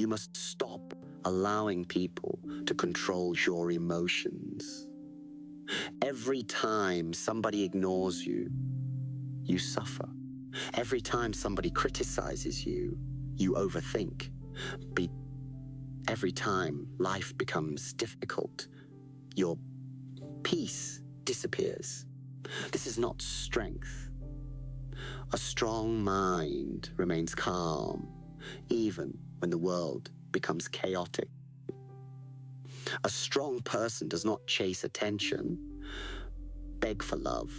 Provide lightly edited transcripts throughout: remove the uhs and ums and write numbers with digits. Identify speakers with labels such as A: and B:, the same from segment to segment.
A: You must stop allowing people to control your emotions. Every time somebody ignores you, you suffer. Every time somebody criticizes you, you overthink. Every time life becomes difficult, your peace disappears. This is not strength. A strong mind remains calm, even when the world becomes chaotic. A strong person does not chase attention, beg for love,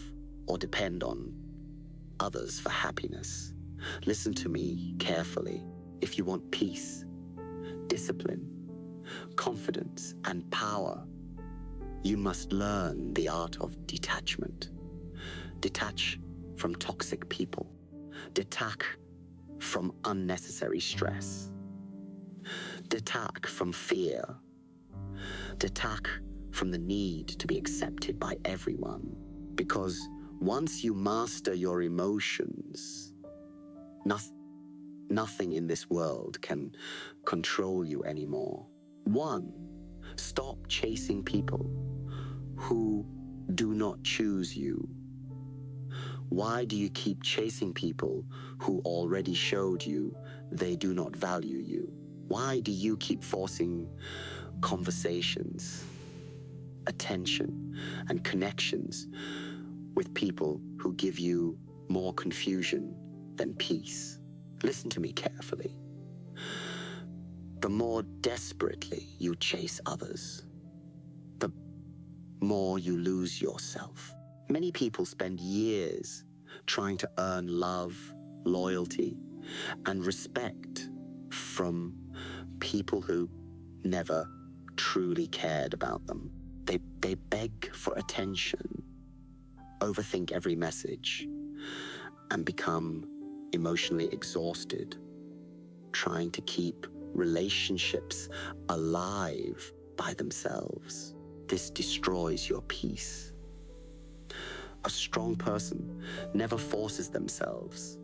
A: or depend on others for happiness. Listen to me carefully. If you want peace, discipline, confidence, and power, you must learn the art of detachment. Detach from toxic people. Detach from unnecessary stress. Detach from fear. Detach from the need to be accepted by everyone. Because once you master your emotions, nothing in this world can control you anymore. 1. Stop chasing people who do not choose you. Why do you keep chasing people who already showed you they do not value you? Why do you keep forcing conversations, attention, and connections with people who give you more confusion than peace? Listen to me carefully. The more desperately you chase others, the more you lose yourself. Many people spend years trying to earn love, loyalty, and respect from people who never truly cared about them. They beg for attention, overthink every message, and become emotionally exhausted, trying to keep relationships alive by themselves. This destroys your peace. A strong person never forces themselves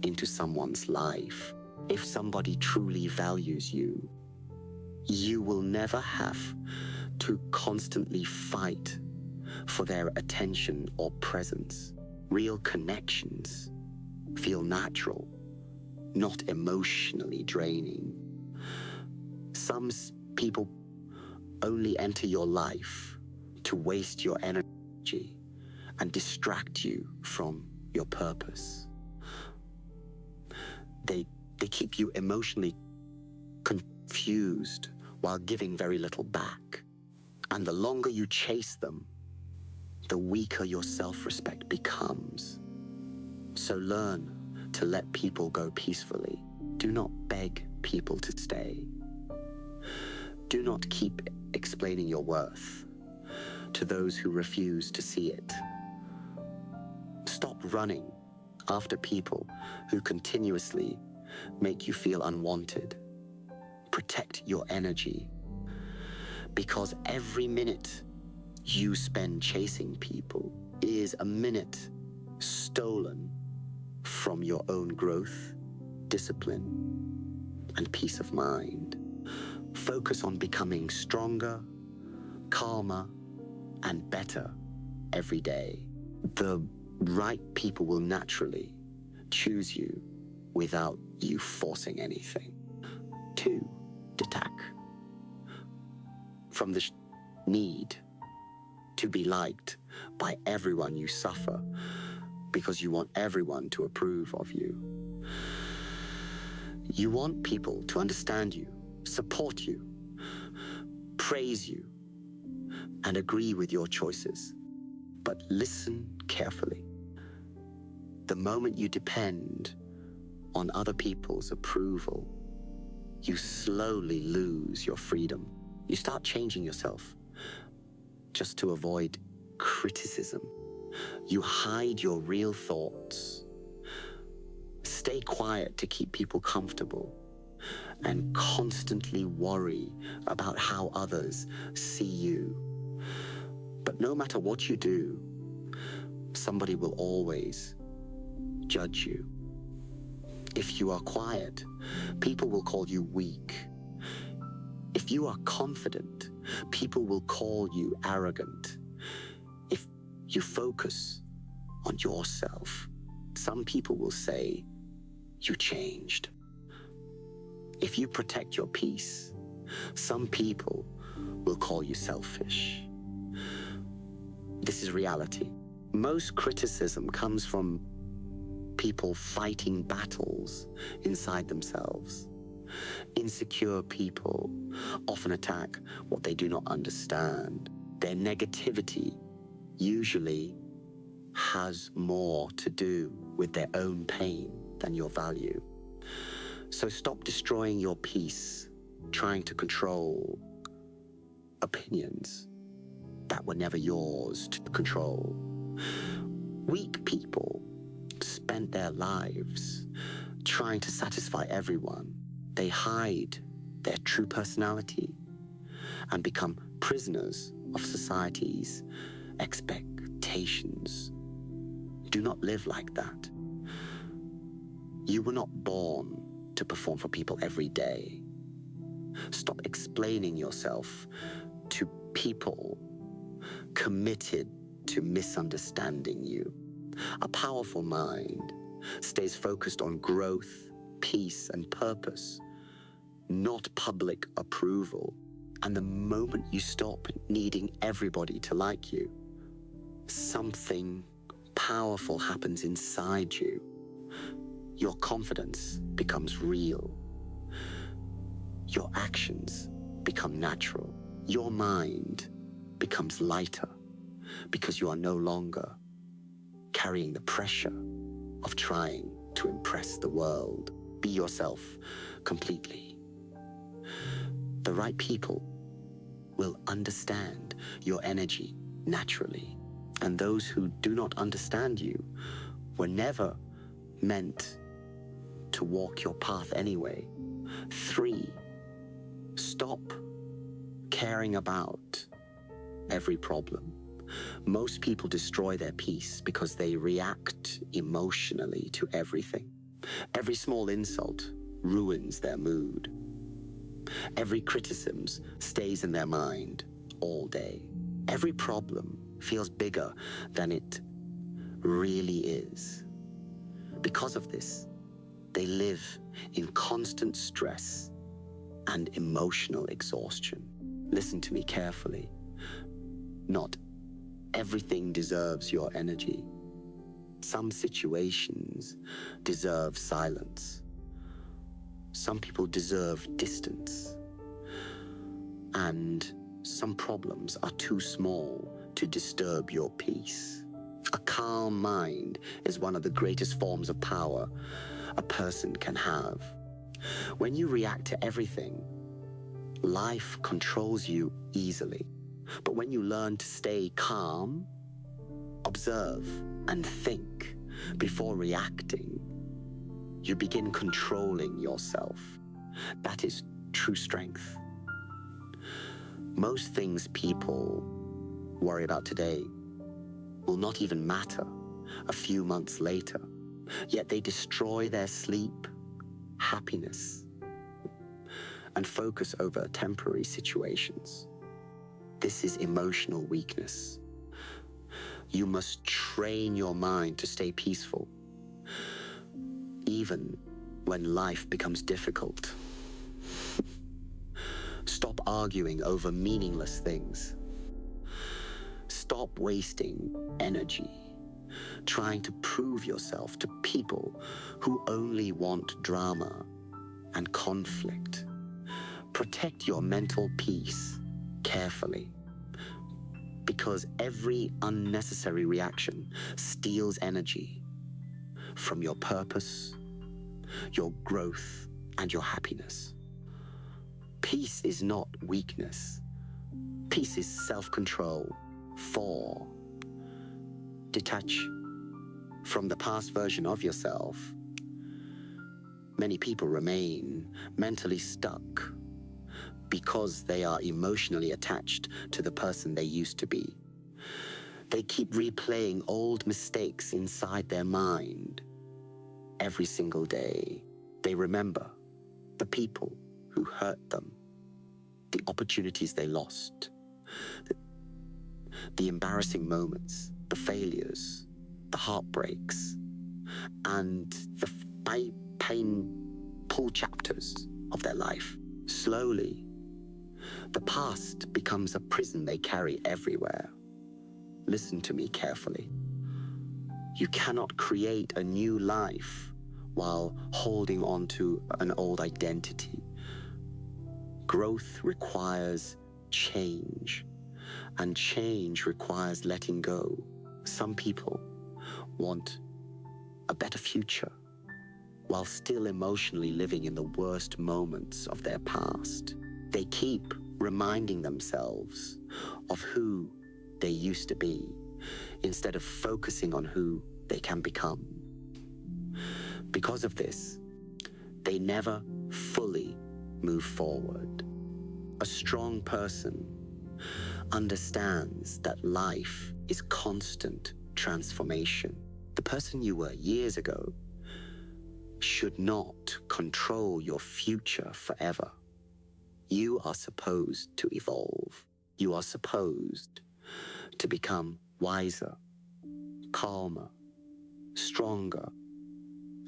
A: into someone's life. If somebody truly values you, you will never have to constantly fight for their attention or presence. Real connections feel natural, not emotionally draining. Some people only enter your life to waste your energy and distract you from your purpose. They keep you emotionally confused while giving very little back. And the longer you chase them, the weaker your self-respect becomes. So learn to let people go peacefully. Do not beg people to stay. Do not keep explaining your worth to those who refuse to see it. Stop running after people who continuously make you feel unwanted. Protect your energy, because every minute you spend chasing people is a minute stolen from your own growth, discipline, and peace of mind. Focus on becoming stronger, calmer, and better every day. The right people will naturally choose you without you forcing anything. 2. Detach from the need to be liked by everyone. You suffer because you want everyone to approve of you. You want people to understand you, support you, praise you, and agree with your choices. But listen carefully. The moment you depend on other people's approval, you slowly lose your freedom. You start changing yourself just to avoid criticism. You hide your real thoughts, stay quiet to keep people comfortable, and constantly worry about how others see you. But no matter what you do, somebody will always judge you. If you are quiet, people will call you weak. If you are confident, people will call you arrogant. If you focus on yourself, some people will say, you changed. If you protect your peace, some people will call you selfish. This is reality. Most criticism comes from people fighting battles inside themselves. Insecure people often attack what they do not understand. Their negativity usually has more to do with their own pain than your value. So stop destroying your peace, trying to control opinions that were never yours to control. Weak people spend their lives trying to satisfy everyone. They hide their true personality and become prisoners of society's expectations. Do not live like that. You were not born to perform for people every day. Stop explaining yourself to people committed to misunderstanding you. A powerful mind stays focused on growth, peace, and purpose, not public approval. And the moment you stop needing everybody to like you, something powerful happens inside you. Your confidence becomes real. Your actions become natural. Your mind becomes lighter because you are no longer carrying the pressure of trying to impress the world. Be yourself completely. The right people will understand your energy naturally, and those who do not understand you were never meant to walk your path anyway. 3, stop caring about every problem. Most people destroy their peace because they react emotionally to everything. Every small insult ruins their mood. Every criticism stays in their mind all day. Every problem feels bigger than it really is. Because of this, they live in constant stress and emotional exhaustion. Listen to me carefully. Not everything deserves your energy. Some situations deserve silence. Some people deserve distance. And some problems are too small to disturb your peace. A calm mind is one of the greatest forms of power a person can have. When you react to everything, life controls you easily. But when you learn to stay calm, observe, and think before reacting, you begin controlling yourself. That is true strength. Most things people worry about today will not even matter a few months later, yet they destroy their sleep, happiness, and focus over temporary situations. This is emotional weakness. You must train your mind to stay peaceful, even when life becomes difficult. Stop arguing over meaningless things. Stop wasting energy trying to prove yourself to people who only want drama and conflict. Protect your mental peace carefully, because every unnecessary reaction steals energy from your purpose, your growth, and your happiness. Peace is not weakness. Peace is self-control. 4, detach from the past version of yourself. Many people remain mentally stuck because they are emotionally attached to the person they used to be. They keep replaying old mistakes inside their mind. every single day. They remember the people who hurt them, the opportunities they lost, the embarrassing moments, the failures, the heartbreaks, and the painful chapters of their life. Slowly, the past becomes a prison they carry everywhere. Listen to me carefully. You cannot create a new life while holding on to an old identity. Growth requires change, and change requires letting go. Some people want a better future while still emotionally living in the worst moments of their past. They keep reminding themselves of who they used to be instead of focusing on who they can become. Because of this, they never fully move forward. A strong person understands that life is constant transformation. The person you were years ago should not control your future forever. You are supposed to evolve. You are supposed to become wiser, calmer, stronger,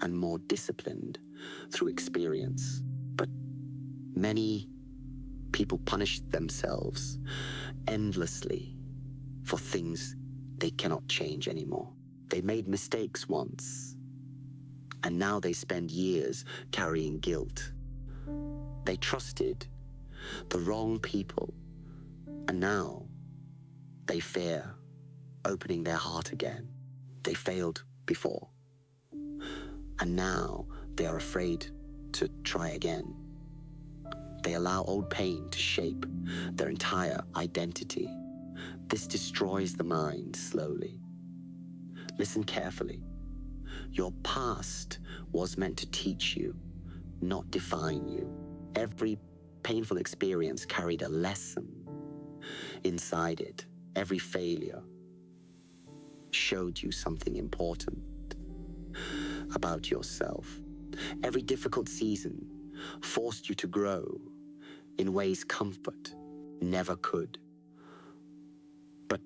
A: and more disciplined through experience. But many people punish themselves endlessly for things they cannot change anymore. They made mistakes once, and now they spend years carrying guilt. They trusted the wrong people, and now they fear opening their heart again. They failed before, and now they are afraid to try again. They allow old pain to shape their entire identity. This destroys the mind slowly. Listen carefully. Your past was meant to teach you, not define you. Every painful experience carried a lesson inside it. Every failure showed you something important about yourself. Every difficult season forced you to grow in ways comfort never could. But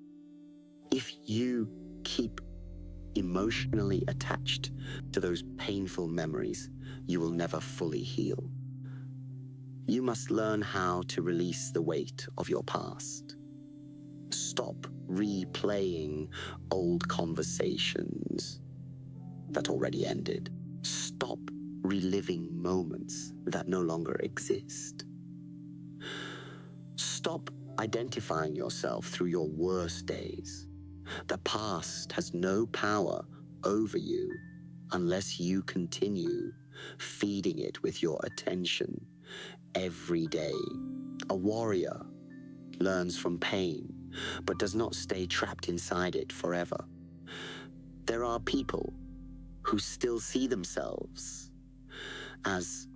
A: if you keep emotionally attached to those painful memories, you will never fully heal. You must learn how to release the weight of your past. Stop replaying old conversations that already ended. Stop reliving moments that no longer exist. Stop identifying yourself through your worst days. The past has no power over you unless you continue feeding it with your attention every day. A warrior learns from pain, but does not stay trapped inside it forever. There are people who still see themselves as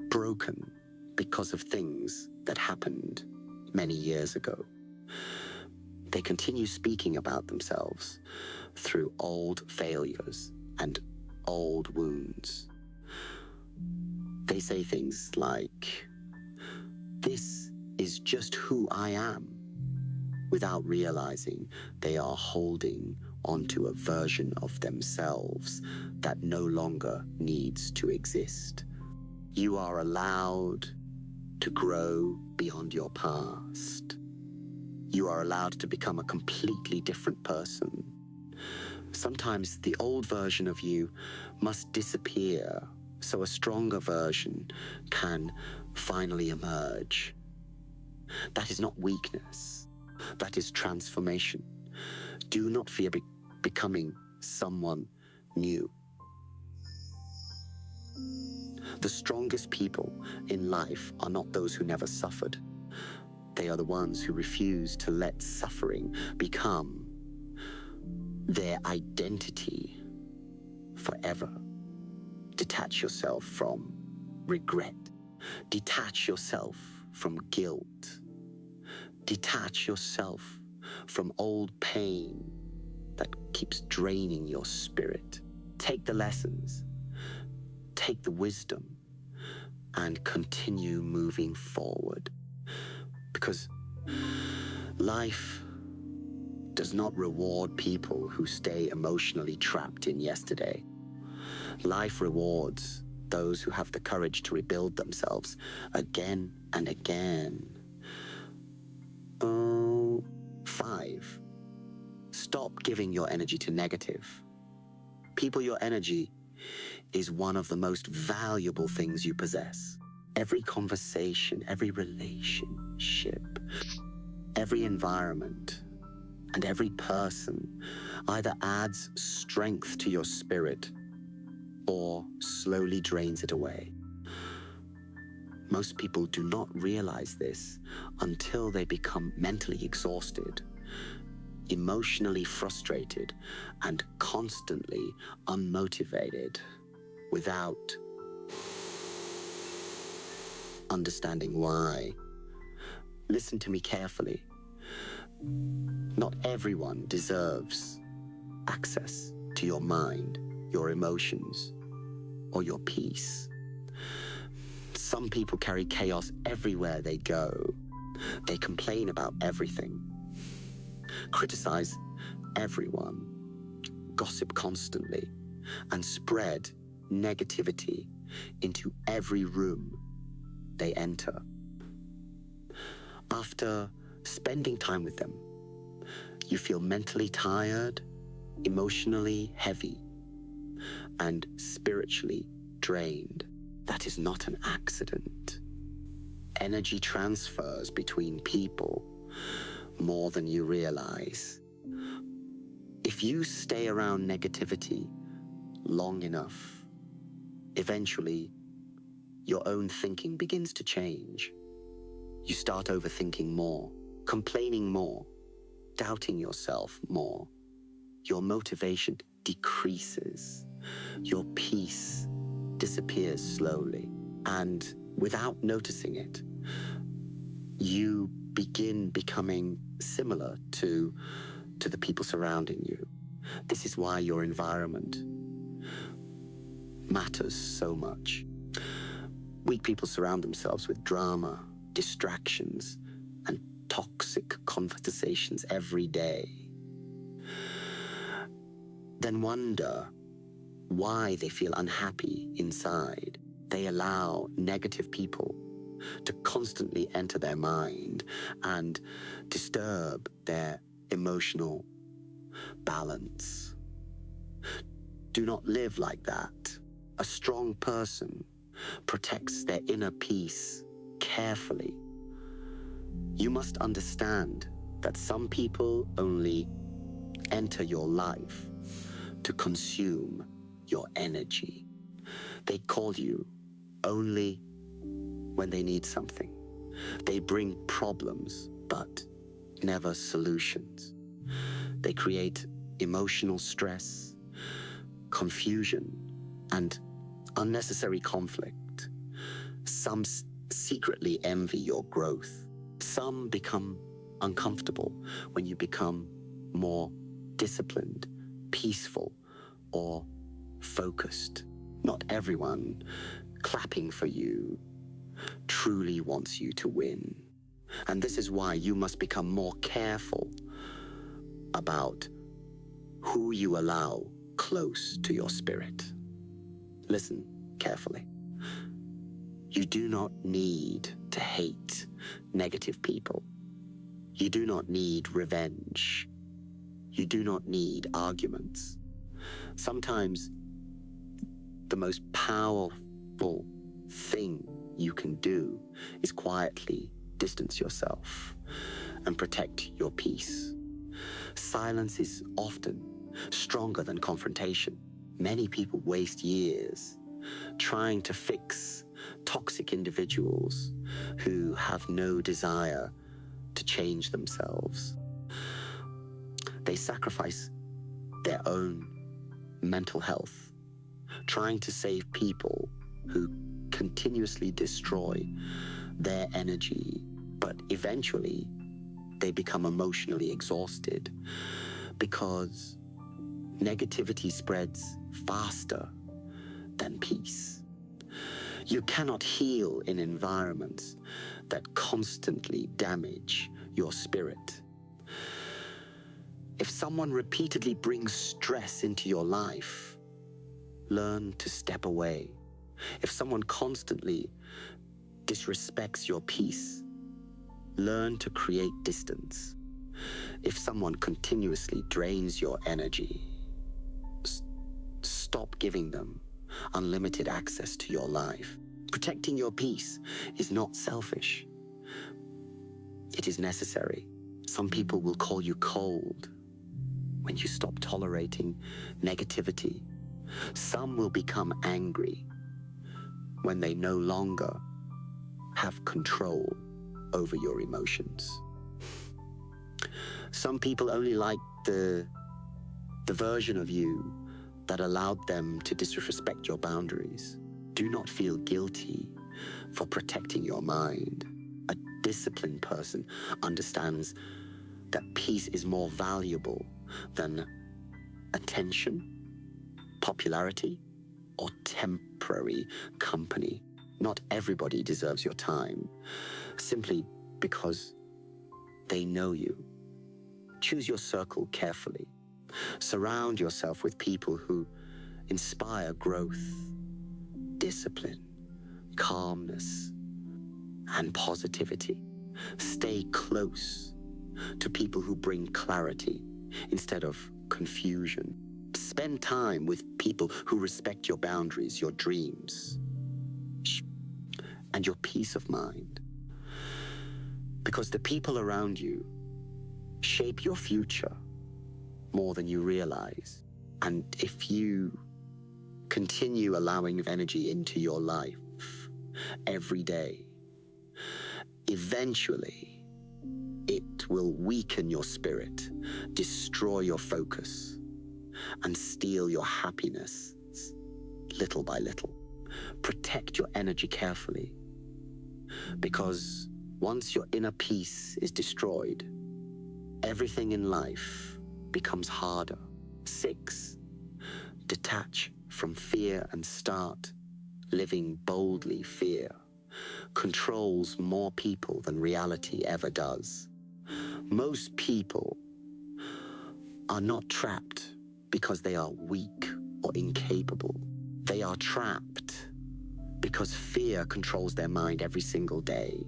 A: broken because of things that happened many years ago. They continue speaking about themselves through old failures and old wounds. They say things like, "This is just who I am," without realizing they are holding onto a version of themselves that no longer needs to exist. You are allowed to grow beyond your past. You are allowed to become a completely different person. Sometimes the old version of you must disappear so a stronger version can finally emerge. That is not weakness. That is transformation. Do not fear becoming someone new. The strongest people in life are not those who never suffered. They are the ones who refuse to let suffering become their identity forever. Detach yourself from regret. Detach yourself from guilt. Detach yourself from old pain that keeps draining your spirit. Take the lessons take the wisdom and continue moving forward. Because life does not reward people who stay emotionally trapped in yesterday. Life rewards those who have the courage to rebuild themselves again and again. 5. Stop giving your energy to negative. People, your energy is one of the most valuable things you possess. Every conversation, every relationship, every environment, and every person either adds strength to your spirit or slowly drains it away. Most people do not realize this until they become mentally exhausted, emotionally frustrated, and constantly unmotivated without understanding why. Listen to me carefully. Not everyone deserves access to your mind, your emotions, or your peace. Some people carry chaos everywhere they go. They complain about everything, criticize everyone, gossip constantly, and spread negativity into every room they enter. After spending time with them, you feel mentally tired, emotionally heavy, and spiritually drained. That is not an accident. Energy transfers between people more than you realize. If you stay around negativity long enough, eventually your own thinking begins to change. You start overthinking more, complaining more, doubting yourself more. Your motivation decreases. Your peace disappears slowly. And without noticing it, you begin becoming similar to the people surrounding you. This is why your environment matters so much. Weak people surround themselves with drama, distractions, and toxic conversations every day. Then wonder why they feel unhappy inside. They allow negative people to constantly enter their mind and disturb their emotional balance. Do not live like that. A strong person protects their inner peace carefully. You must understand that some people only enter your life to consume your energy. They call you only when they need something. They bring problems, but never solutions. They create emotional stress, confusion, and unnecessary conflict. Some secretly envy your growth. Some become uncomfortable when you become more disciplined, peaceful, or focused. Not everyone clapping for you truly wants you to win. And this is why you must become more careful about who you allow close to your spirit. Listen carefully. You do not need to hate negative people. You do not need revenge. You do not need arguments. Sometimes the most powerful thing you can do is quietly distance yourself and protect your peace. Silence is often stronger than confrontation. Many people waste years trying to fix toxic individuals who have no desire to change themselves. They sacrifice their own mental health trying to save people who continuously destroy their energy, but eventually they become emotionally exhausted because negativity spreads faster than peace. You cannot heal in environments that constantly damage your spirit. If someone repeatedly brings stress into your life, learn to step away. If someone constantly disrespects your peace, learn to create distance. If someone continuously drains your energy, stop giving them unlimited access to your life. Protecting your peace is not selfish. It is necessary. Some people will call you cold when you stop tolerating negativity. Some will become angry when they no longer have control over your emotions. Some people only like the version of you that allowed them to disrespect your boundaries. Do not feel guilty for protecting your mind. A disciplined person understands that peace is more valuable than attention, popularity, or temporary company. Not everybody deserves your time, simply because they know you. Choose your circle carefully. Surround yourself with people who inspire growth, discipline, calmness, and positivity. Stay close to people who bring clarity instead of confusion. Spend time with people who respect your boundaries, your dreams, and your peace of mind. Because the people around you shape your future more than you realize. And if you continue allowing energy into your life every day, eventually it will weaken your spirit, destroy your focus, and steal your happiness little by little. Protect your energy carefully, because once your inner peace is destroyed, everything in life becomes harder. 6. Detach from fear and start living boldly. Fear controls more people than reality ever does. Most people are not trapped because they are weak or incapable. They are trapped because fear controls their mind every single day.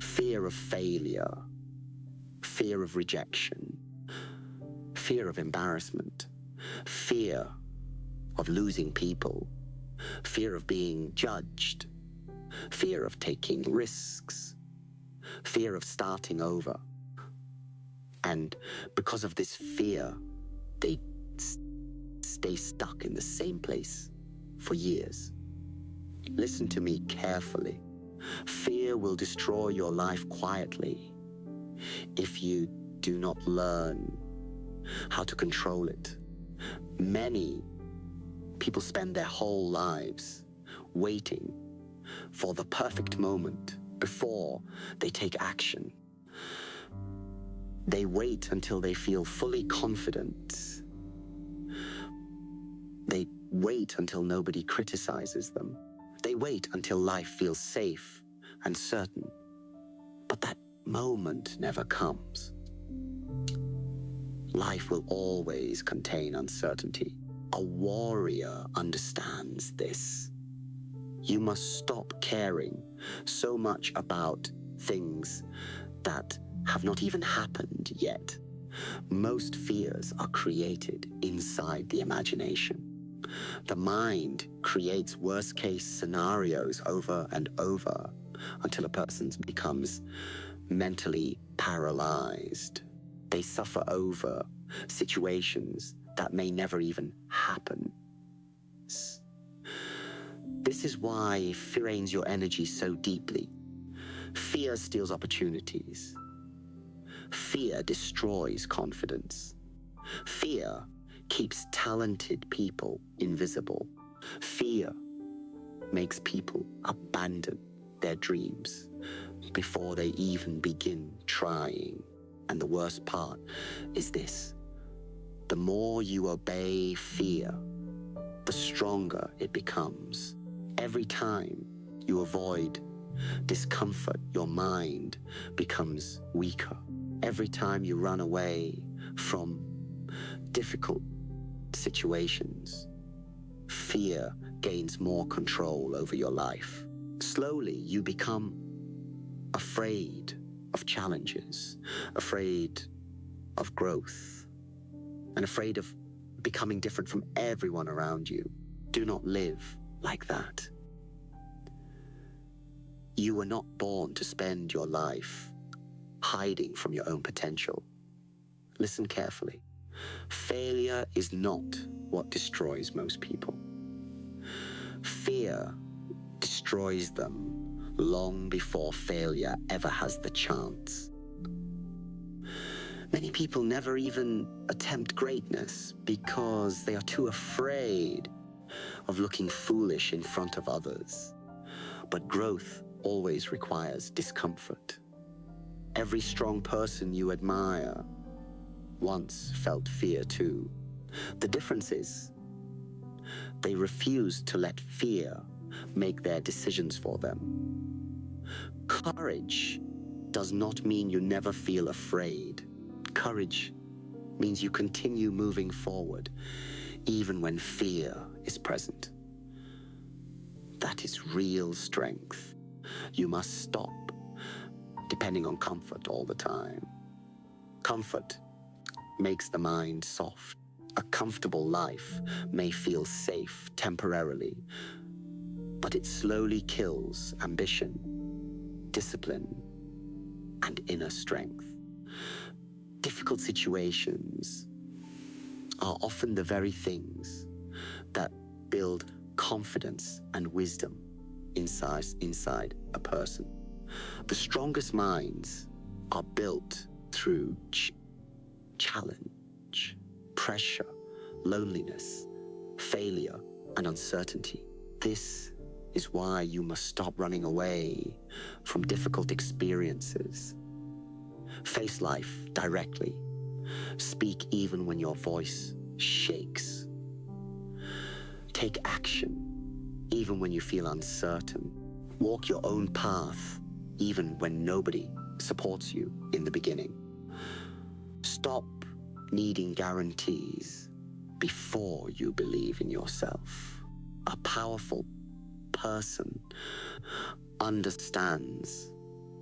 A: Fear of failure, fear of rejection, fear of embarrassment, fear of losing people, fear of being judged, fear of taking risks, fear of starting over. And because of this fear, they stay stuck in the same place for years. Listen to me carefully. Fear will destroy your life quietly if you do not learn how to control it. Many people spend their whole lives waiting for the perfect moment before they take action. They wait until they feel fully confident. They wait until nobody criticizes them. They wait until life feels safe and certain. But that moment never comes. Life will always contain uncertainty. A warrior understands this. You must stop caring so much about things that have not even happened yet. Most fears are created inside the imagination. The mind creates worst-case scenarios over and over until a person becomes mentally paralyzed. They suffer over situations that may never even happen. This is why fear drains your energy so deeply. Fear steals opportunities. Fear destroys confidence. Fear keeps talented people invisible. Fear makes people abandon their dreams before they even begin trying. And the worst part is this: the more you obey fear, the stronger it becomes. Every time you avoid discomfort, your mind becomes weaker. Every time you run away from difficult situations, fear gains more control over your life. Slowly, you become afraid of challenges, afraid of growth, and afraid of becoming different from everyone around you. Do not live like that. You were not born to spend your life hiding from your own potential. Listen carefully. Failure is not what destroys most people. Fear destroys them long before failure ever has the chance. Many people never even attempt greatness because they are too afraid of looking foolish in front of others. But growth always requires discomfort. Every strong person you admire once felt fear too. The difference is, they refuse to let fear make their decisions for them. Courage does not mean you never feel afraid. Courage means you continue moving forward, even when fear is present. That is real strength. You must stop depending on comfort all the time. Comfort makes the mind soft. A comfortable life may feel safe temporarily, but it slowly kills ambition, discipline, and inner strength. Difficult situations are often the very things that build confidence and wisdom inside a person. The strongest minds are built through challenge, pressure, loneliness, failure, and uncertainty. This is why you must stop running away from difficult experiences. Face life directly. Speak even when your voice shakes. Take action even when you feel uncertain. Walk your own path even when nobody supports you in the beginning. Stop needing guarantees before you believe in yourself. A powerful person understands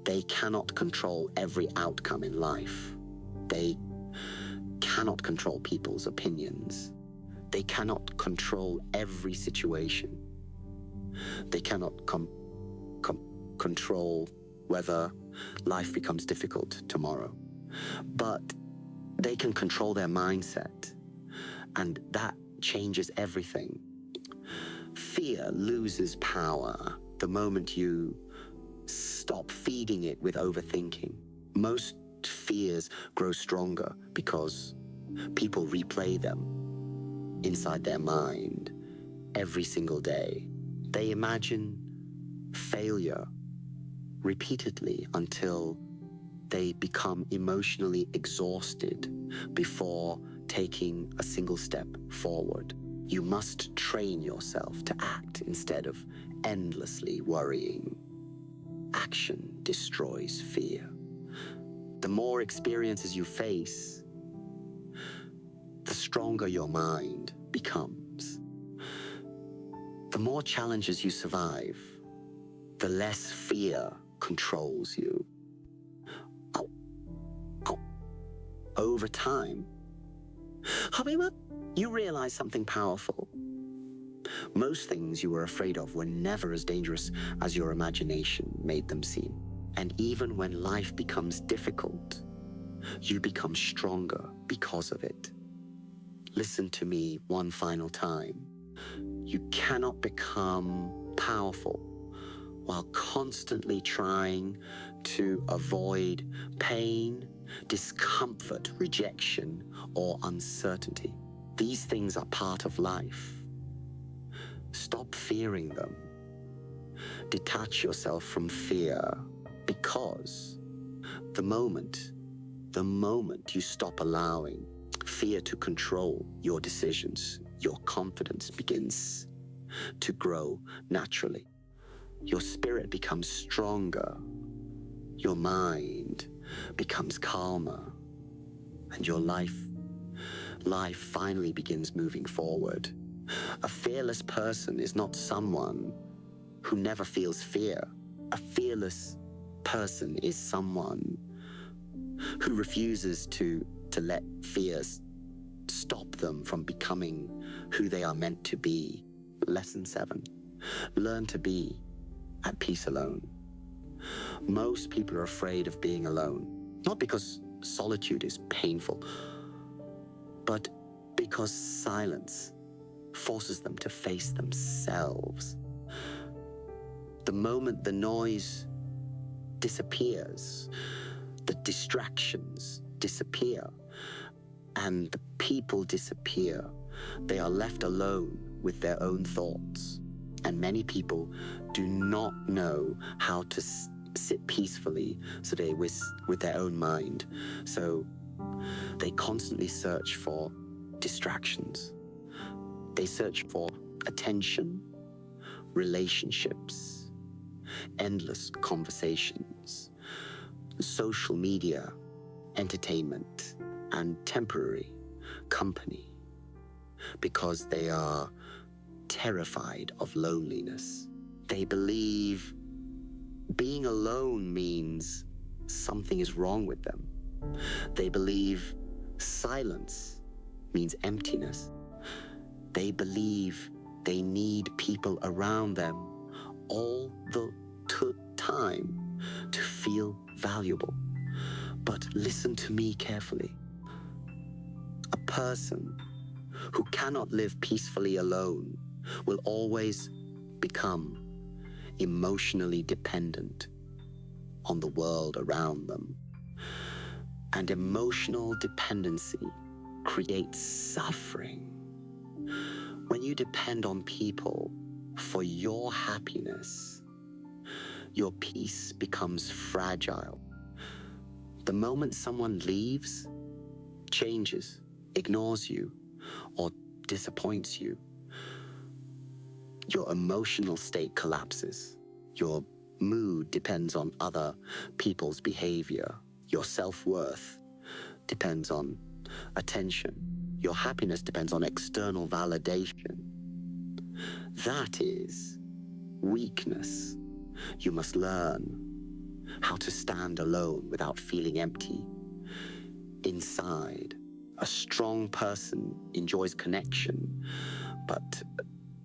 A: they cannot control every outcome in life. They cannot control people's opinions. They cannot control every situation. They cannot control whether life becomes difficult tomorrow. But they can control their mindset, and that changes everything. Fear loses power the moment you stop feeding it with overthinking. Most fears grow stronger because people replay them inside their mind every single day. They imagine failure repeatedly until they become emotionally exhausted before taking a single step forward. You must train yourself to act instead of endlessly worrying. Action destroys fear. The more experiences you face, the stronger your mind becomes. The more challenges you survive, the less fear controls you. Over time, however, you realize something powerful. Most things you were afraid of were never as dangerous as your imagination made them seem. And even when life becomes difficult, you become stronger because of it. Listen to me one final time. You cannot become powerful while constantly trying to avoid pain, discomfort, rejection, or uncertainty. These things are part of life. Stop fearing them. Detach yourself from fear, because the moment you stop allowing fear to control your decisions, your confidence begins to grow naturally. Your spirit becomes stronger, your mind becomes calmer, and your life finally begins moving forward. A fearless person is not someone who never feels fear. A fearless person is someone who refuses to let fears stop them from becoming who they are meant to be. Lesson 7. Learn to be at peace alone. Most people are afraid of being alone, not because solitude is painful, but because silence forces them to face themselves. The moment the noise disappears, the distractions disappear, and the people disappear, they are left alone with their own thoughts. And many people do not know how to sit peacefully today with their own mind. So they constantly search for distractions. They search for attention, relationships, endless conversations, social media, entertainment, and temporary company, because they are terrified of loneliness. They believe being alone means something is wrong with them. They believe silence means emptiness. They believe they need people around them all the time to feel valuable. But listen to me carefully. A person who cannot live peacefully alone will always become emotionally dependent on the world around them. And emotional dependency creates suffering. When you depend on people for your happiness, your peace becomes fragile. The moment someone leaves, changes, ignores you, or disappoints you, your emotional state collapses. Your mood depends on other people's behavior. Your self-worth depends on attention. Your happiness depends on external validation. That is weakness. You must learn how to stand alone without feeling empty inside. A strong person enjoys connection, but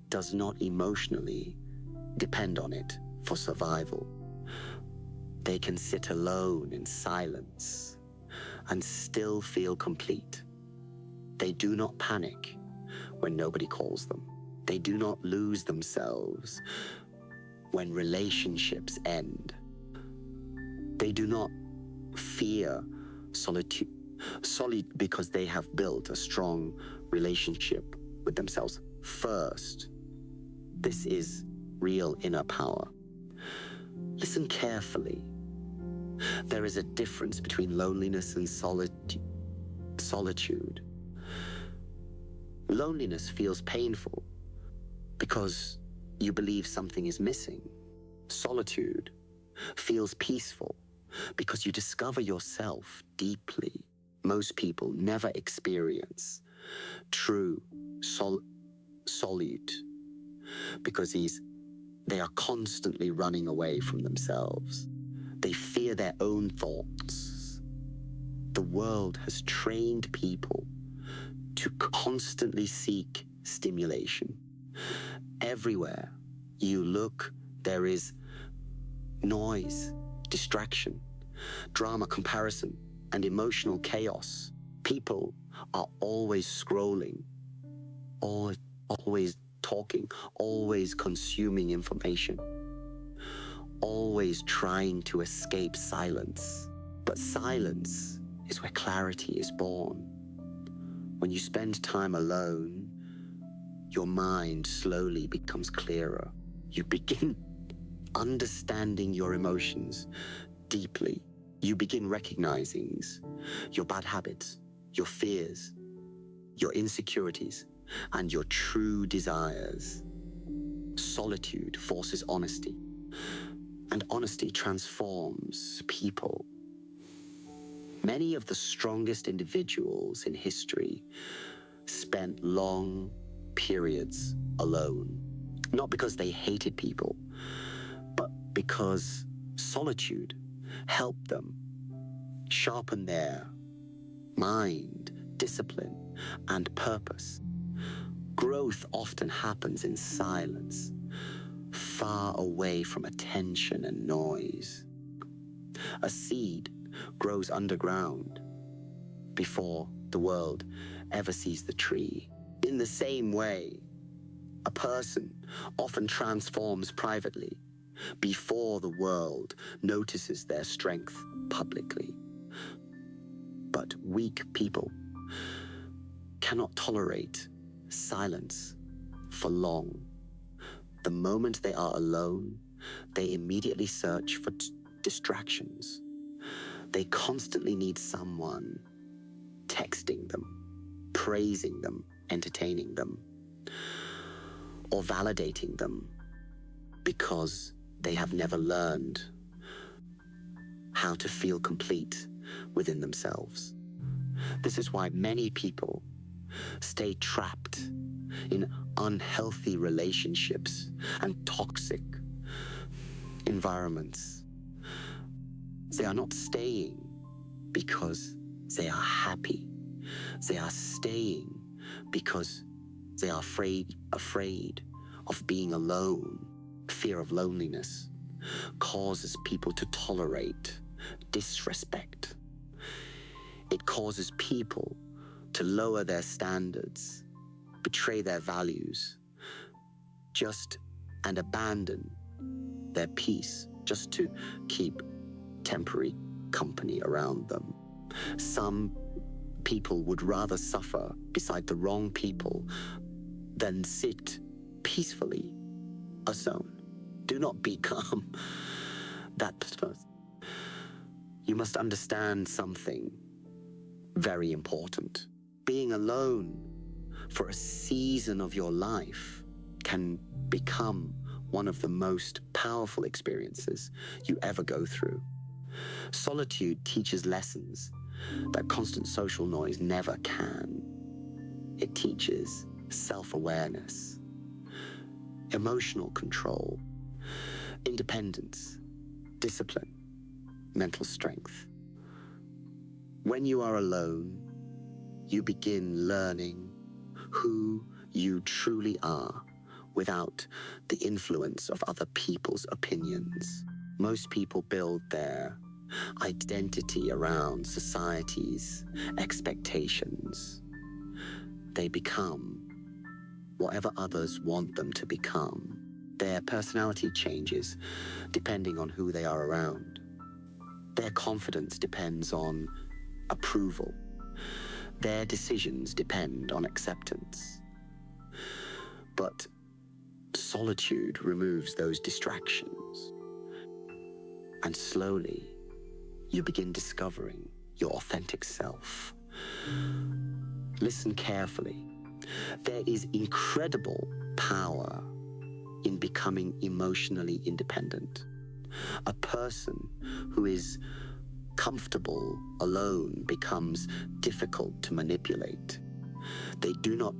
A: does not emotionally depend on it for survival. They can sit alone in silence and still feel complete. They do not panic when nobody calls them. They do not lose themselves when relationships end. They do not fear solitude because they have built a strong relationship with themselves first. This is real inner power. Listen carefully. There is a difference between loneliness and solitude. Loneliness feels painful because you believe something is missing. Solitude feels peaceful because you discover yourself deeply. Most people never experience true solitude because they are constantly running away from themselves. They fear their own thoughts. The world has trained people to constantly seek stimulation. Everywhere you look, there is noise, distraction, drama, comparison, and emotional chaos. People are always scrolling, always talking, always consuming information, always trying to escape silence. But silence is where clarity is born. When you spend time alone, your mind slowly becomes clearer. You begin understanding your emotions deeply. You begin recognizing your bad habits, your fears, your insecurities, and your true desires. Solitude forces honesty, and honesty transforms people. Many of the strongest individuals in history spent long periods alone, not because they hated people, but because solitude helped them sharpen their mind, discipline, and purpose. Growth often happens in silence, far away from attention and noise. A seed grows underground before the world ever sees the tree. In the same way, a person often transforms privately before the world notices their strength publicly. But weak people cannot tolerate silence for long. The moment they are alone, they immediately search for distractions. They constantly need someone texting them, praising them, entertaining them, or validating them, because they have never learned how to feel complete within themselves. This is why many people stay trapped in unhealthy relationships and toxic environments. They are not staying because they are happy. They are staying because they are afraid of being alone. Fear of loneliness causes people to tolerate disrespect. It causes people to lower their standards, betray their values, and abandon their peace just to keep temporary company around them. Some people would rather suffer beside the wrong people than sit peacefully alone. Do not become that person. You must understand something very important. Being alone for a season of your life can become one of the most powerful experiences you ever go through. Solitude teaches lessons that constant social noise never can. It teaches self-awareness, emotional control, independence, discipline, mental strength. When you are alone, you begin learning who you truly are without the influence of other people's opinions. Most people build their identity around society's expectations. They become whatever others want them to become. Their personality changes depending on who they are around. Their confidence depends on approval. Their decisions depend on acceptance. But solitude removes those distractions. And slowly, you begin discovering your authentic self. Listen carefully. There is incredible power in becoming emotionally independent. A person who is comfortable alone becomes difficult to manipulate. They do not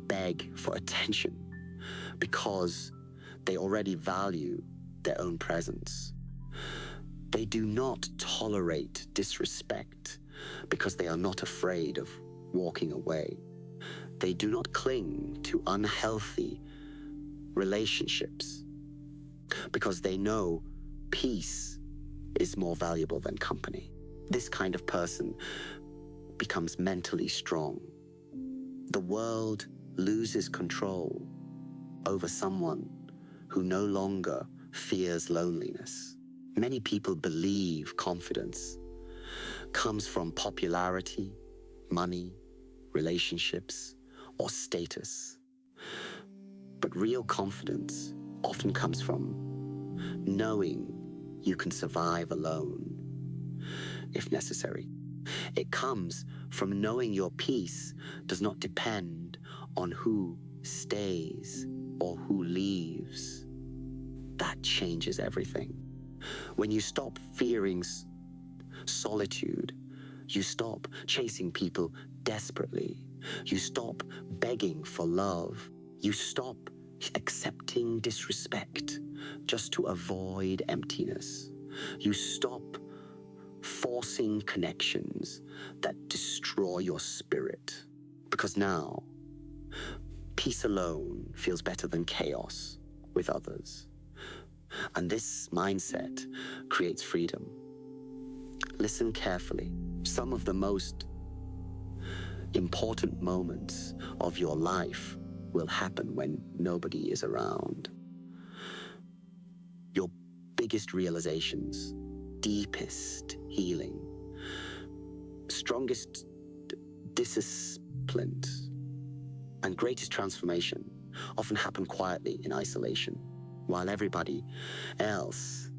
A: beg for attention because they already value their own presence. They do not tolerate disrespect because they are not afraid of walking away. They do not cling to unhealthy relationships because they know peace is more valuable than company. This kind of person becomes mentally strong. The world loses control over someone who no longer fears loneliness. Many people believe confidence comes from popularity, money, relationships, or status. But real confidence often comes from knowing you can survive alone, if necessary. It comes from knowing your peace does not depend on who stays or who leaves, that changes everything. When you stop fearing solitude, you stop chasing people desperately. You stop begging for love. You stop accepting disrespect just to avoid emptiness. You stop forcing connections that destroy your spirit. Because now, peace alone feels better than chaos with others. And this mindset creates freedom. Listen carefully. Some of the most important moments of your life will happen when nobody is around. Your biggest realizations, deepest healing, strongest discipline, and greatest transformation often happen quietly in isolation, while everybody else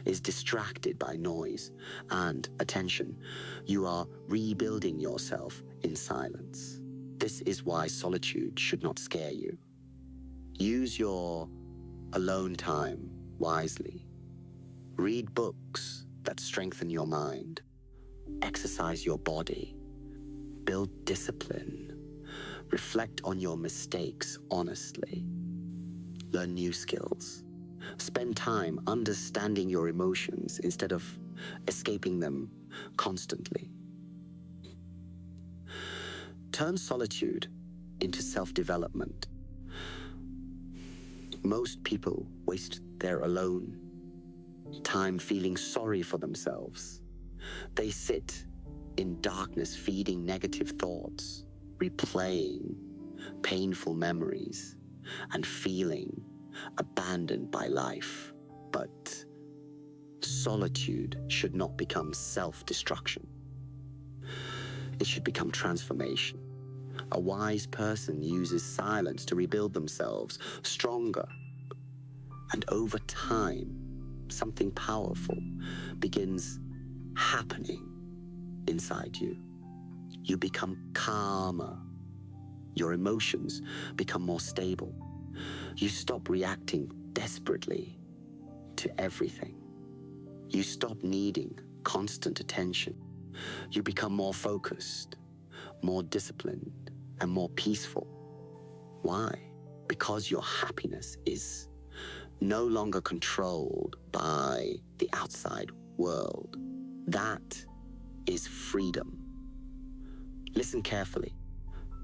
A: is distracted by noise and attention. You are rebuilding yourself in silence. This is why solitude should not scare you. Use your alone time wisely. Read books that strengthen your mind. Exercise your body. Build discipline. Reflect on your mistakes honestly. Learn new skills. Spend time understanding your emotions instead of escaping them constantly. Turn solitude into self-development. Most people waste their alone time feeling sorry for themselves. They sit in darkness feeding negative thoughts, replaying painful memories, and feeling abandoned by life. But solitude should not become self-destruction. It should become transformation. A wise person uses silence to rebuild themselves stronger. And over time, something powerful begins happening inside you. You become calmer. Your emotions become more stable. You stop reacting desperately to everything. You stop needing constant attention. You become more focused, more disciplined, and more peaceful. Why? Because your happiness is no longer controlled by the outside world. That is freedom. Listen carefully.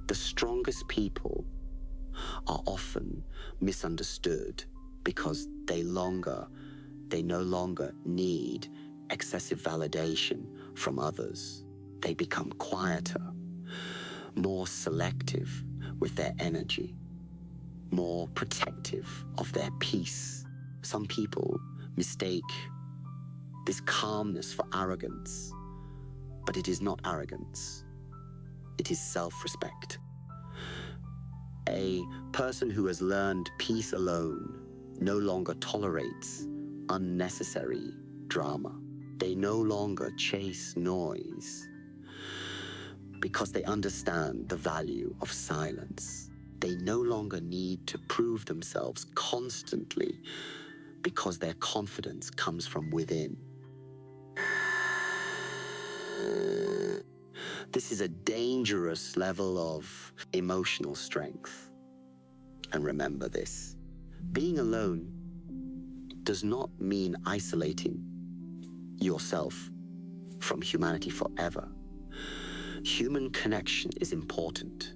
A: The strongest people are often misunderstood because they no longer need excessive validation from others. They become quieter, more selective with their energy, more protective of their peace. Some people mistake this calmness for arrogance, but it is not arrogance. It is self-respect. A person who has learned peace alone no longer tolerates unnecessary drama. They no longer chase noise because they understand the value of silence. They no longer need to prove themselves constantly because their confidence comes from within. This is a dangerous level of emotional strength. And remember this: being alone does not mean isolating yourself from humanity forever. Human connection is important.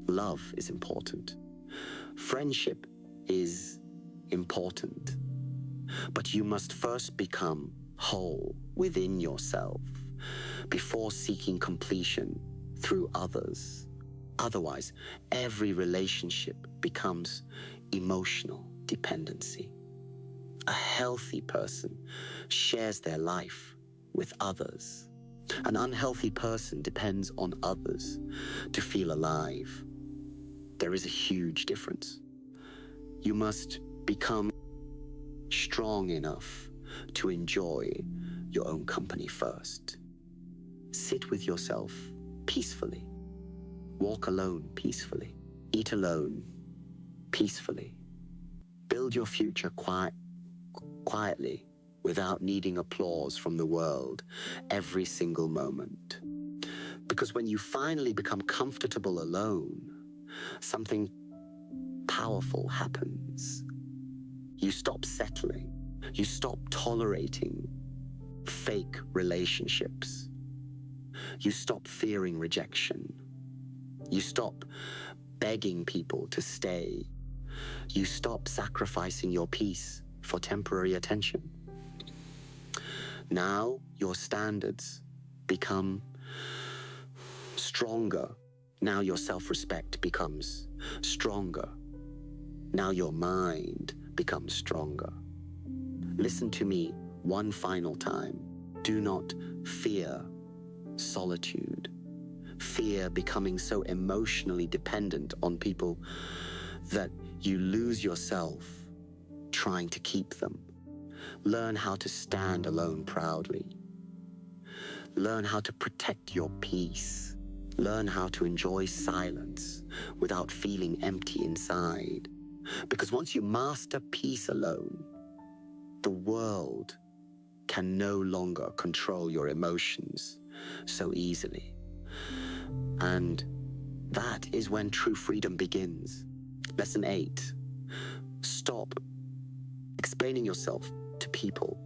A: Love is important. Friendship is important. But you must first become whole within yourself before seeking completion through others. Otherwise, every relationship becomes emotional dependency. A healthy person shares their life with others. An unhealthy person depends on others to feel alive. There is a huge difference. You must become strong enough to enjoy your own company first. Sit with yourself peacefully. Walk alone peacefully. Eat alone peacefully. Build your future quietly, without needing applause from the world every single moment. Because when you finally become comfortable alone, something powerful happens. You stop settling. You stop tolerating fake relationships. You stop fearing rejection. You stop begging people to stay. You stop sacrificing your peace for temporary attention. Now your standards become stronger. Now your self-respect becomes stronger. Now your mind becomes stronger. Listen to me one final time. Do not fear solitude. Fear becoming so emotionally dependent on people that you lose yourself trying to keep them. Learn how to stand alone proudly. Learn how to protect your peace. Learn how to enjoy silence without feeling empty inside. Because once you master peace alone, the world can no longer control your emotions so easily. And that is when true freedom begins. Lesson 8. Stop explaining yourself to people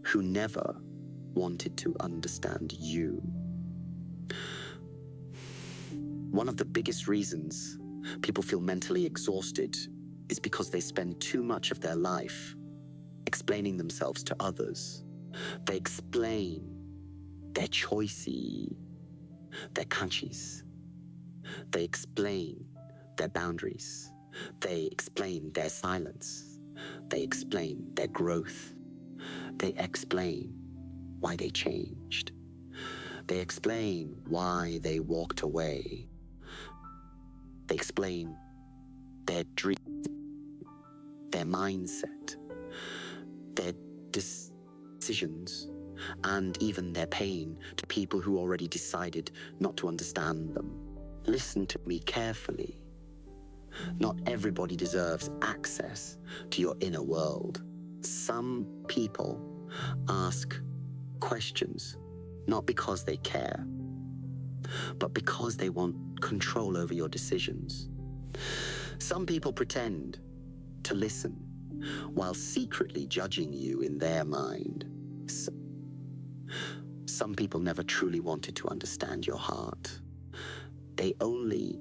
A: who never wanted to understand you. One of the biggest reasons people feel mentally exhausted is because they spend too much of their life explaining themselves to others. They explain their choices, their kanchis. They explain their boundaries. They explain their silence. They explain their growth. They explain why they changed. They explain why they walked away. They explain their dreams, their mindset, their decisions, and even their pain to people who already decided not to understand them. Listen to me carefully. Not everybody deserves access to your inner world. Some people ask questions not because they care, but because they want control over your decisions. Some people pretend to listen while secretly judging you in their mind. Some people never truly wanted to understand your heart. They only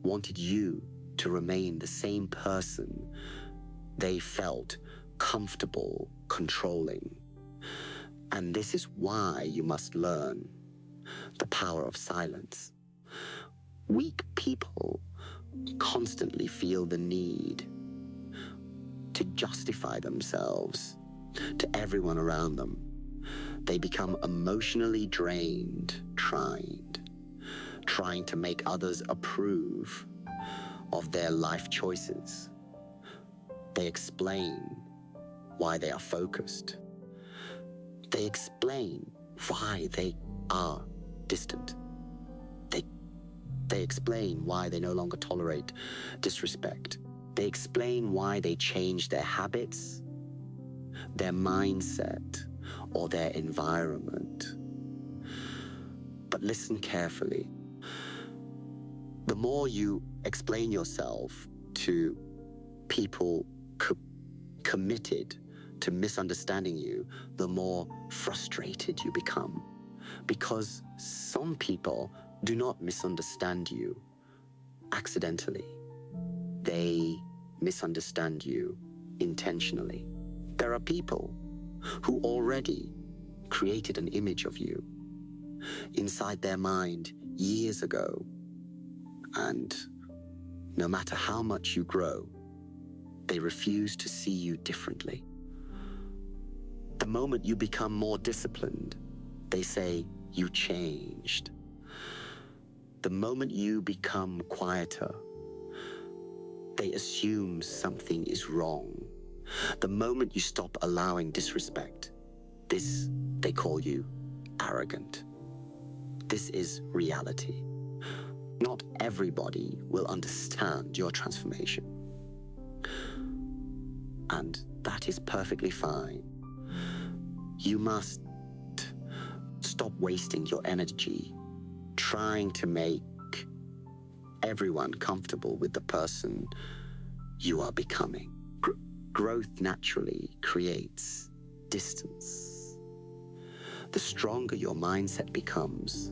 A: wanted you to remain the same person they felt comfortable controlling. And this is why you must learn the power of silence. Weak people constantly feel the need to justify themselves to everyone around them. They become emotionally drained, trying to make others approve of their life choices. They explain why they are focused. They explain why they are distant. They explain why they no longer tolerate disrespect. They explain why they change their habits, their mindset, or their environment. But listen carefully. The more you explain yourself to people committed to misunderstanding you, the more frustrated you become. Because some people do not misunderstand you accidentally. They misunderstand you intentionally. There are people who already created an image of you inside their mind years ago. And no matter how much you grow, they refuse to see you differently. The moment you become more disciplined, they say you changed. The moment you become quieter, they assume something is wrong. The moment you stop allowing disrespect, they call you arrogant. This is reality. Not everybody will understand your transformation. And that is perfectly fine. You must stop wasting your energy trying to make everyone comfortable with the person you are becoming. Growth naturally creates distance. The stronger your mindset becomes,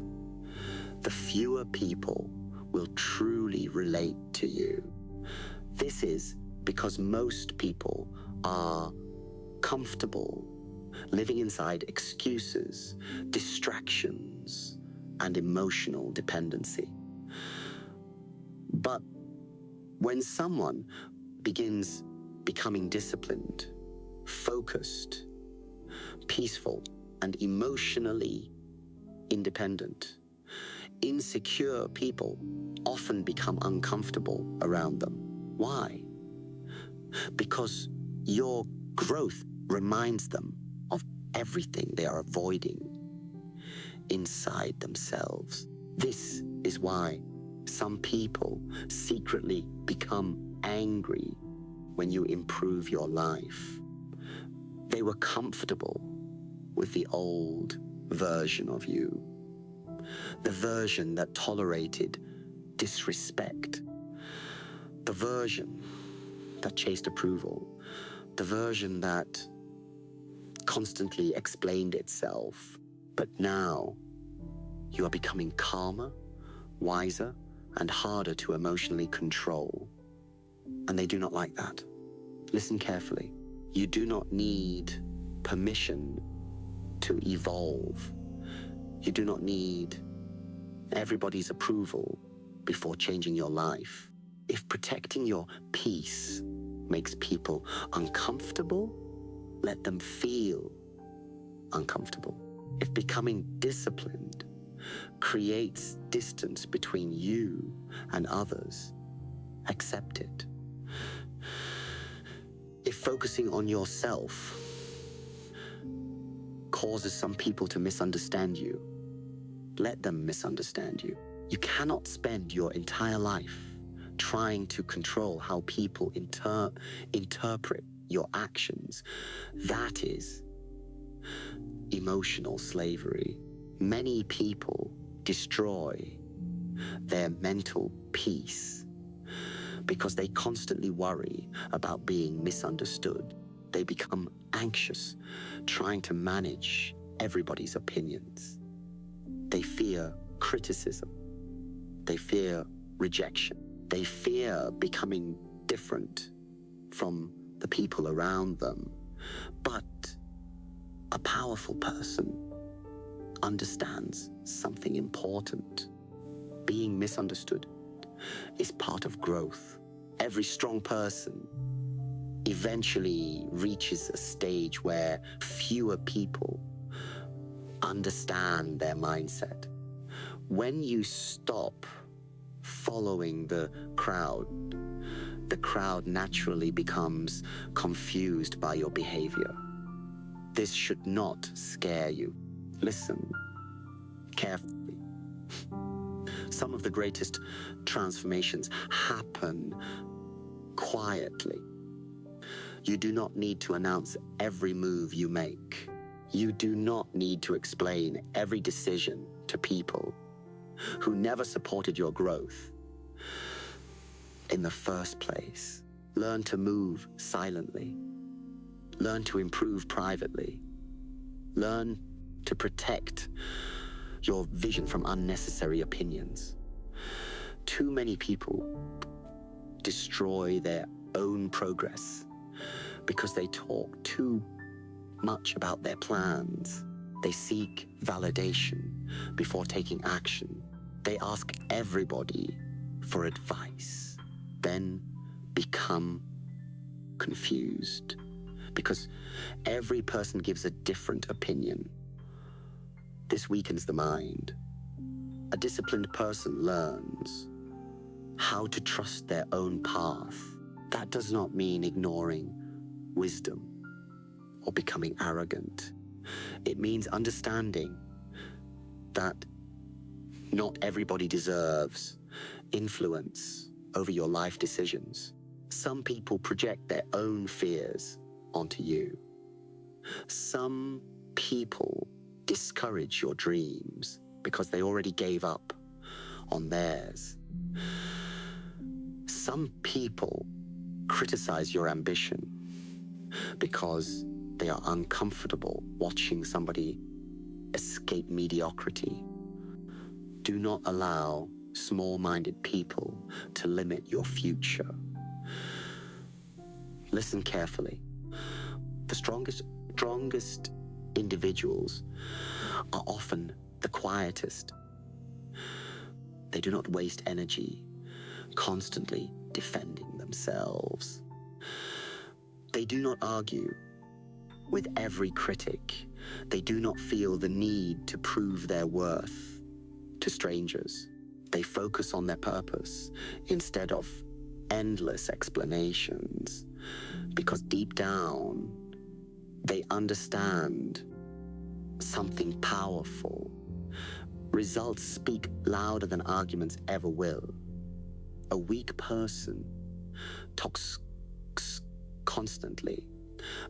A: the fewer people will truly relate to you. This is because most people are comfortable living inside excuses, distractions, and emotional dependency. But when someone begins becoming disciplined, focused, peaceful, and emotionally independent, insecure people often become uncomfortable around them. Why? Because your growth reminds them of everything they are avoiding inside themselves. This is why some people secretly become angry when you improve your life. They were comfortable with the old version of you, the version that tolerated disrespect, the version that chased approval, the version that constantly explained itself. But now you are becoming calmer, wiser, and harder to emotionally control. And they do not like that. Listen carefully. You do not need permission to evolve. You do not need everybody's approval before changing your life. If protecting your peace makes people uncomfortable, let them feel uncomfortable. If becoming disciplined creates distance between you and others, accept it. If focusing on yourself causes some people to misunderstand you, let them misunderstand you. You cannot spend your entire life trying to control how people interpret your actions. That is emotional slavery. Many people destroy their mental peace because they constantly worry about being misunderstood. They become anxious, trying to manage everybody's opinions. They fear criticism. They fear rejection. They fear becoming different from the people around them. But a powerful person understands something important. Being misunderstood is part of growth. Every strong person eventually reaches a stage where fewer people understand their mindset. When you stop following the crowd naturally becomes confused by your behavior. This should not scare you. Listen carefully. Some of the greatest transformations happen quietly. You do not need to announce every move you make. You do not need to explain every decision to people who never supported your growth in the first place. Learn to move silently. Learn to improve privately. Learn to protect your vision from unnecessary opinions. Too many people destroy their own progress because they talk too much about their plans. They seek validation before taking action. They ask everybody for advice, then become confused because every person gives a different opinion. This weakens the mind. A disciplined person learns how to trust their own path. That does not mean ignoring wisdom or becoming arrogant. It means understanding that not everybody deserves influence over your life decisions. Some people project their own fears onto you. Some people discourage your dreams because they already gave up on theirs. Some people criticize your ambition because they are uncomfortable watching somebody escape mediocrity. Do not allow small-minded people to limit your future. Listen carefully. The strongest individuals are often the quietest. They do not waste energy constantly defending themselves. They do not argue with every critic. They do not feel the need to prove their worth to strangers. They focus on their purpose instead of endless explanations, because deep down, they understand something powerful. Results speak louder than arguments ever will. A weak person talks constantly.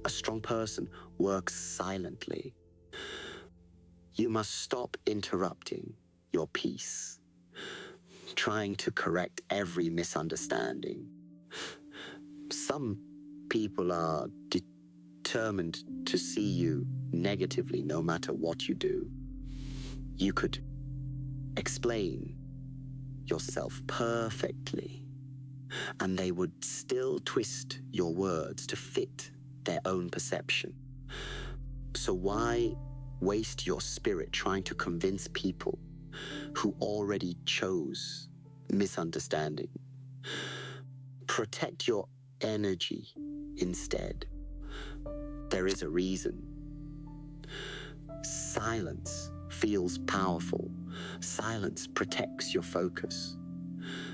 A: A strong person works silently. You must stop interrupting your peace, trying to correct every misunderstanding. Some people are determined to see you negatively no matter what you do. You could explain yourself perfectly, and they would still twist your words to fit their own perception. So why waste your spirit trying to convince people who already chose misunderstanding? Protect your energy instead. There is a reason. Silence feels powerful. Silence protects your focus.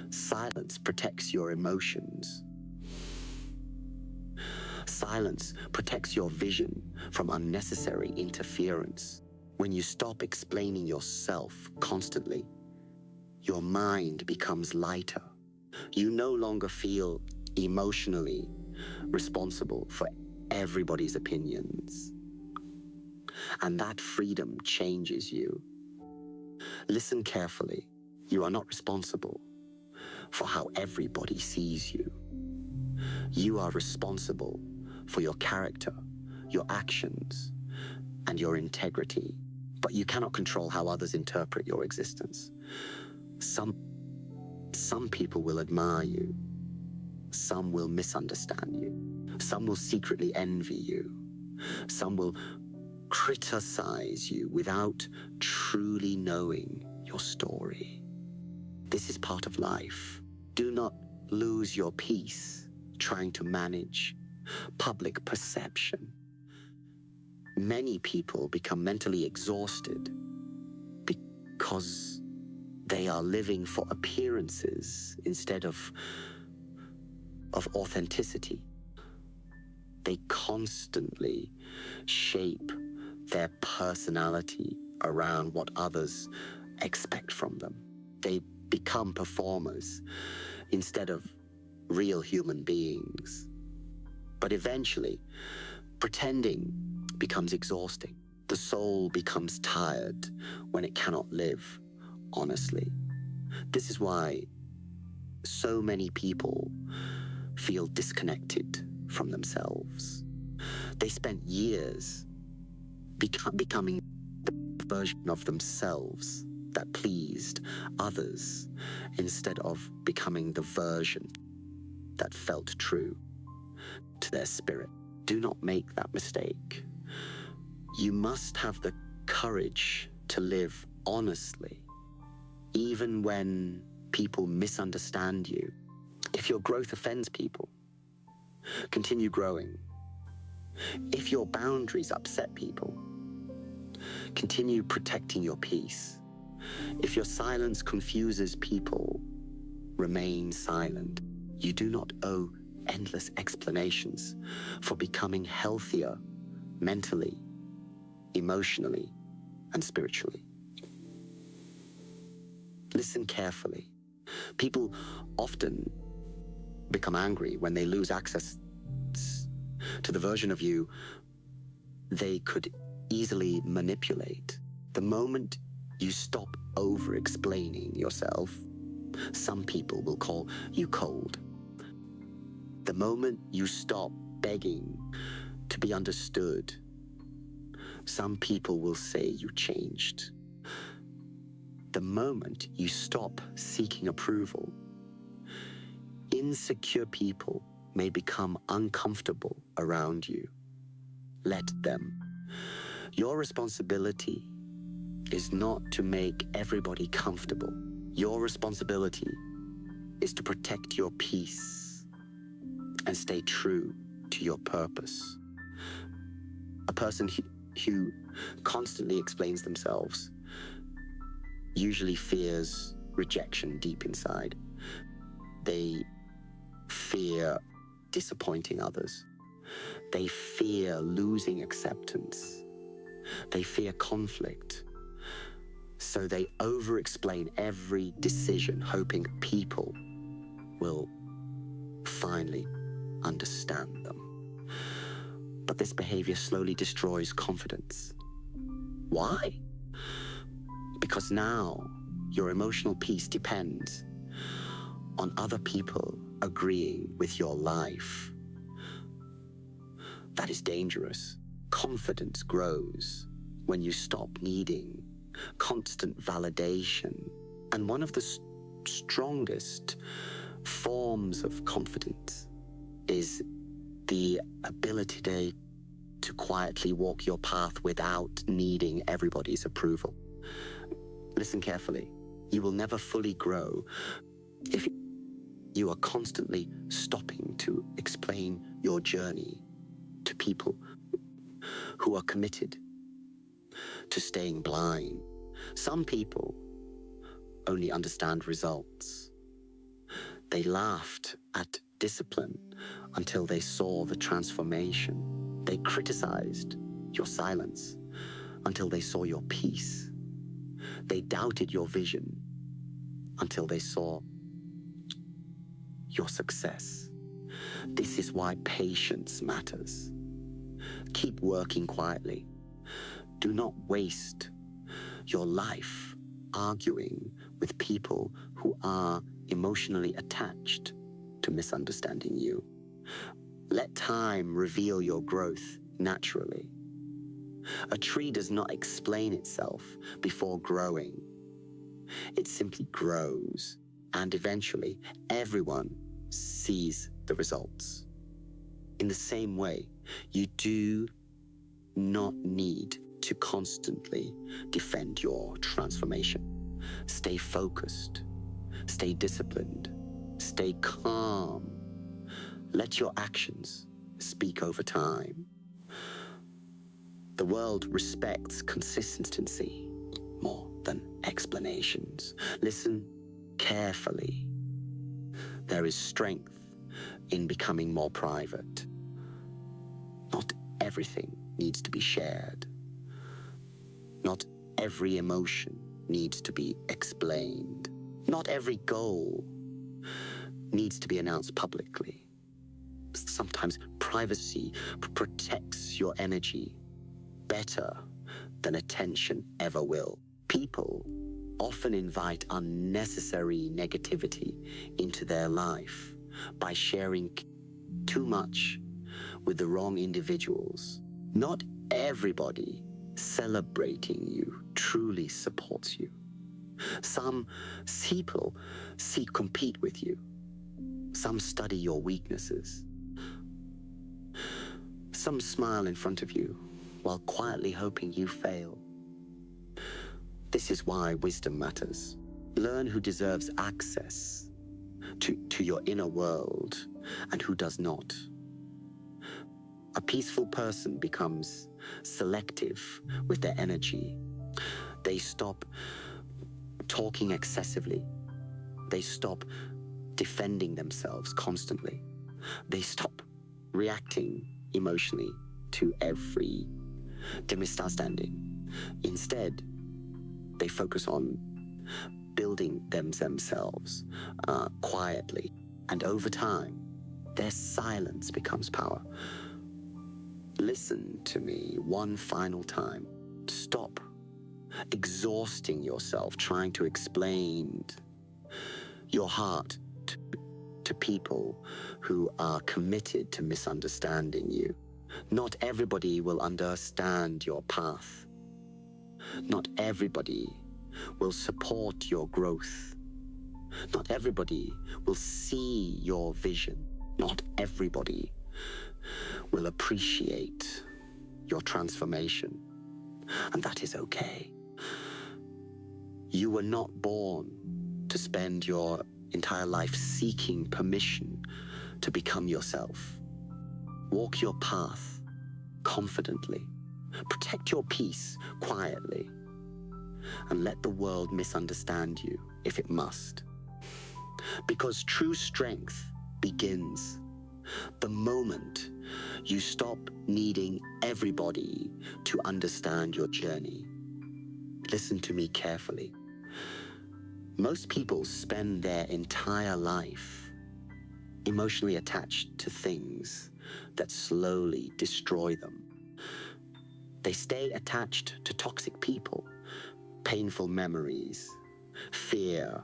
A: Silence protects your emotions. Silence protects your vision from unnecessary interference. When you stop explaining yourself constantly, your mind becomes lighter. You no longer feel emotionally responsible for everybody's opinions. And that freedom changes you. Listen carefully. You are not responsible for how everybody sees you. You are responsible for your character, your actions, and your integrity. But you cannot control how others interpret your existence. Some people will admire you. Some will misunderstand you. Some will secretly envy you. Some will criticize you without truly knowing your story. This is part of life. Do not lose your peace trying to manage public perception. Many people become mentally exhausted because they are living for appearances instead of authenticity. They constantly shape their personality around what others expect from them. They become performers instead of real human beings. But eventually, pretending becomes exhausting. The soul becomes tired when it cannot live honestly. This is why so many people feel disconnected from themselves. They spent years becoming the version of themselves that pleased others instead of becoming the version that felt true to their spirit. Do not make that mistake. You must have the courage to live honestly, even when people misunderstand you. If your growth offends people, continue growing. If your boundaries upset people, continue protecting your peace. If your silence confuses people, remain silent. You do not owe endless explanations for becoming healthier mentally, emotionally, and spiritually. Listen carefully. People often become angry when they lose access to the version of you they could easily manipulate. The moment you stop over-explaining yourself, some people will call you cold. The moment you stop begging to be understood, some people will say you changed. The moment you stop seeking approval, insecure people may become uncomfortable around you. Let them. Your responsibility is not to make everybody comfortable. Your responsibility is to protect your peace and stay true to your purpose. A person who constantly explains themselves usually fears rejection deep inside. They fear disappointing others. They fear losing acceptance. They fear conflict. So they over-explain every decision, hoping people will finally understand them. But this behavior slowly destroys confidence. Why? Because now your emotional peace depends on other people agreeing with your life. That is dangerous. Confidence grows when you stop needing constant validation. And one of the strongest forms of confidence is the ability to quietly walk your path without needing everybody's approval. Listen carefully. You will never fully grow if you are constantly stopping to explain your journey to people who are committed to staying blind. Some people only understand results. They laughed at discipline until they saw the transformation. They criticized your silence until they saw your peace. They doubted your vision until they saw your success. This is why patience matters. Keep working quietly. Do not waste your life arguing with people who are emotionally attached to misunderstanding you. Let time reveal your growth naturally. A tree does not explain itself before growing. It simply grows, and eventually everyone sees the results. In the same way, you do not need to constantly defend your transformation. Stay focused, stay disciplined, stay calm. Let your actions speak over time. The world respects consistency more than explanations. Listen carefully. There is strength in becoming more private. Not everything needs to be shared. Not every emotion needs to be explained. Not every goal needs to be announced publicly. Sometimes privacy protects your energy better than attention ever will. People often invite unnecessary negativity into their life by sharing too much with the wrong individuals. Not everybody celebrating you truly supports you. Some people compete with you. Some study your weaknesses. Some smile in front of you while quietly hoping you fail. This is why wisdom matters. Learn who deserves access to your inner world and who does not. A peaceful person becomes selective with their energy. They stop talking excessively. They stop defending themselves constantly. They stop reacting emotionally to every misunderstanding. Instead, they focus on building themselves quietly. And over time, their silence becomes power. Listen to me one final time. Stop exhausting yourself trying to explain your heart to people who are committed to misunderstanding you. Not everybody will understand your path. Not everybody will support your growth. Not everybody will see your vision. Not everybody will appreciate your transformation. And that is okay. You were not born to spend your entire life seeking permission to become yourself. Walk your path confidently. Protect your peace quietly. And let the world misunderstand you if it must. Because true strength begins the moment you stop needing everybody to understand your journey. Listen to me carefully. Most people spend their entire life emotionally attached to things that slowly destroy them. They stay attached to toxic people, painful memories, fear,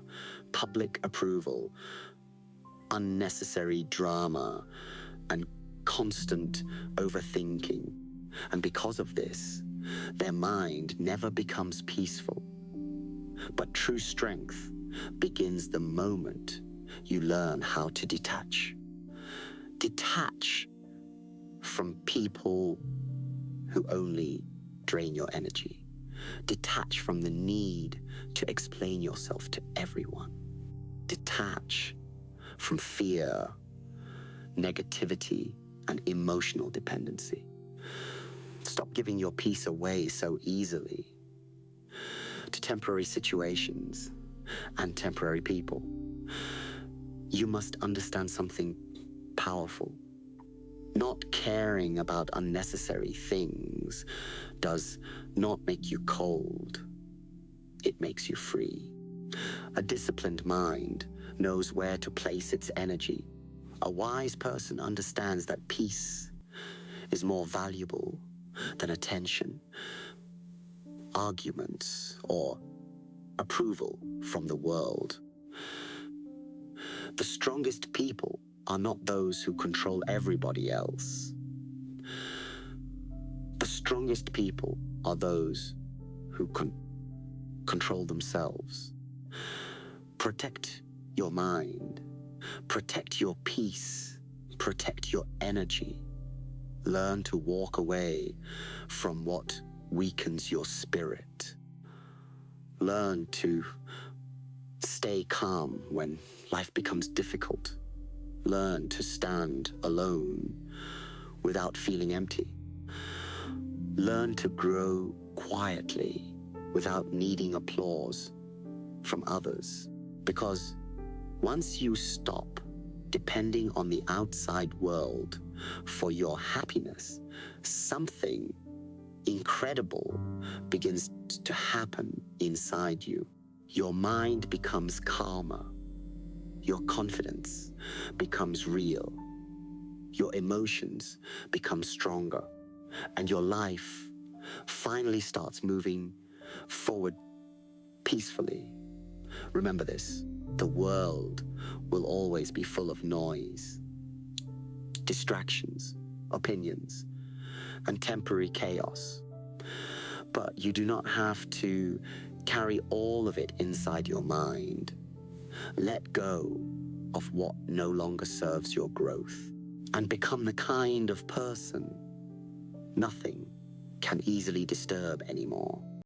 A: public approval, unnecessary drama, and constant overthinking. And because of this, their mind never becomes peaceful. But true strength begins the moment you learn how to detach. Detach from people who only drain your energy. Detach from the need to explain yourself to everyone. Detach from fear, negativity, and emotional dependency. Stop giving your peace away so easily to temporary situations and temporary people. You must understand something powerful. Not caring about unnecessary things does not make you cold. It makes you free. A disciplined mind knows where to place its energy. A wise person understands that peace is more valuable than attention, arguments, or approval from the world. The strongest people are not those who control everybody else. The strongest people are those who control themselves. Protect your mind. Protect your peace. Protect your energy. Learn to walk away from what weakens your spirit. Learn to stay calm when life becomes difficult. Learn to stand alone without feeling empty. Learn to grow quietly without needing applause from others. Because once you stop depending on the outside world for your happiness, something incredible begins to happen inside you. Your mind becomes calmer. Your confidence becomes real. Your emotions become stronger. And your life finally starts moving forward peacefully. Remember this, the world will always be full of noise, distractions, opinions, and temporary chaos. But you do not have to carry all of it inside your mind. Let go of what no longer serves your growth and become the kind of person nothing can easily disturb anymore.